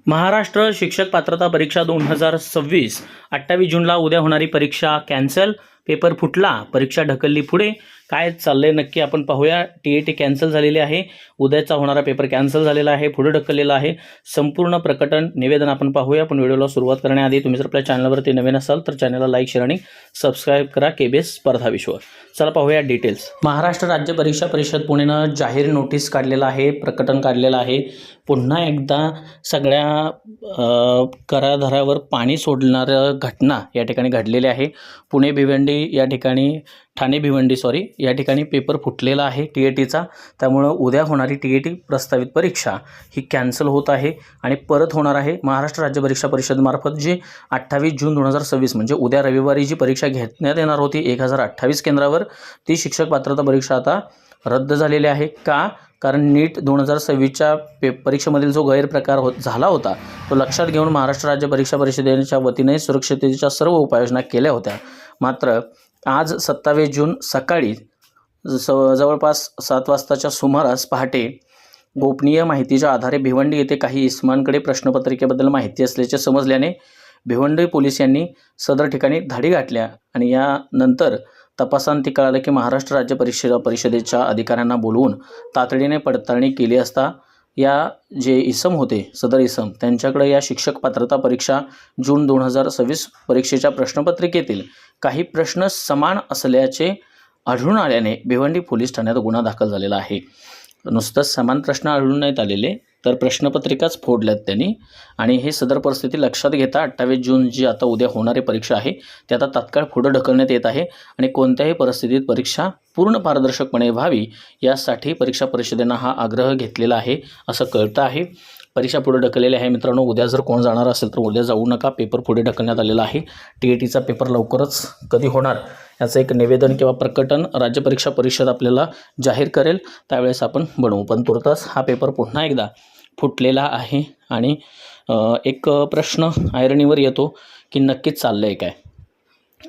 महाराष्ट्र शिक्षक पात्रता परीक्षा 2026 28 जूनला उद्या होणारी परीक्षा कॅन्सल, पेपर फुटला, परीक्षा ढकलली पुढे. काय चाललंय नक्की आपण पाहूया. TAT कॅन्सल झालेली आहे, उद्याचा होणारा पेपर कॅन्सल झालेला आहे, पुढे ढकललेला आहे. संपूर्ण प्रकटन निवेदन आपण पाहूया. पण व्हिडिओला सुरुवात करण्याआधी तुम्ही जर आपल्या चॅनलवरती नवीन असाल तर चॅनलला लाईक, शेअर आणि सबस्क्राईब करा. KBS स्पर्धा विश्व. चला पाहूया डिटेल्स. महाराष्ट्र राज्य परीक्षा परिषद पुणेनं जाहीर नोटीस काढलेला आहे, प्रकटन काढलेलं आहे. पुन्हा एकदा सगळ्या कराधारावर पाणी सोडणाऱ्या घटना या ठिकाणी घडलेल्या आहे. पुणे भिवंडी या ठिकाणी ठाणे भिवंडी या ठिकाणी पेपर फुटलेला आहे TATचा. त्यामुळं उद्या होणारी TAT प्रस्तावित परीक्षा ही कॅन्सल होत आहे आणि परत होणार आहे. महाराष्ट्र राज्य परीक्षा परिषदेमार्फत जी 28 जून 2026 म्हणजे उद्या रविवारी जी परीक्षा घेण्यात येणार होती 1028 केंद्रावर, ती शिक्षक पात्रता परीक्षा आता रद्द झालेली आहे. का? कारण नीट 2026च्या परीक्षेमधील जो गैरप्रकार झाला होता तो लक्षात घेऊन महाराष्ट्र राज्य परीक्षा परिषदेच्या वतीने सुरक्षिततेच्या सर्व उपाययोजना केल्या होत्या. मात्र आज 27 जून सकाळी जवळपास 7 वाजताच्या सुमारास पहाटे गोपनीय माहितीच्या आधारे भिवंडी येथे काही इसमांकडे प्रश्नपत्रिकेबद्दल माहिती असल्याचे समजल्याने भिवंडी पोलीस यांनी सदर ठिकाणी धाडी घातल्या आणि यानंतर तपासांती कळालं की महाराष्ट्र राज्य परिषदेच्या अधिकाऱ्यांना बोलवून तातडीने पडताळणी केली असता या जे इसम होते सदर इसम त्यांच्याकडे या शिक्षक पात्रता परीक्षा जून 2026 परीक्षेच्या प्रश्नपत्रिकेतील काही प्रश्न समान असल्याचे आढळून आल्याने भिवंडी पोलीस ठाण्यात गुन्हा दाखल झालेला आहे. नुसतंच समान प्रश्न आढळून नाहीत आलेले तर प्रश्नपत्रिकाच फोडल्यात त्यांनी. आणि हे सदर परिस्थिती लक्षात घेता 28 जून जी आता उद्या होणारी परीक्षा आहे ते आता तात्काळ पुढे ढकलण्यात येत आहे आणि कोणत्याही परिस्थितीत परीक्षा पूर्ण पारदर्शकपणे व्हावी यासाठी परीक्षा परिषदेनं हा आग्रह घेतलेला आहे असं कळतं आहे. परीक्षा पुढे ढकललेली आहे मित्रांनो. उद्या जर कोण जाणार असेल तर उद्या जाऊ नका, पेपर पुढे ढकलण्यात आलेला आहे. TATचा पेपर लवकरच कधी होणार याचं एक निवेदन किंवा प्रकटन राज्य परीक्षा परिषद आपल्याला जाहीर करेल, त्यावेळेस आपण बनवू. पण तुर्तास हा पेपर पुन्हा एकदा फुटलेला आहे आणि एक प्रश्न आयरणीवर येतो की नक्कीच चाललं आहे काय.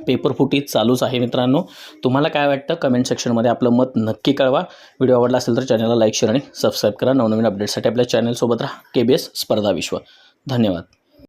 पेपर फुटी चालूच आहे मित्रांनो. तुम्हाला काय वाटतं कमेंट सेक्शनमध्ये आपलं मत नक्की कळवा. व्हिडिओ आवडला असेल तर चॅनलला लाईक, शेअर आणि सबस्क्राईब करा. नवनवीन अपडेट्ससाठी आपल्या चॅनलसोबत राहा. KBS स्पर्धा विश्व. धन्यवाद.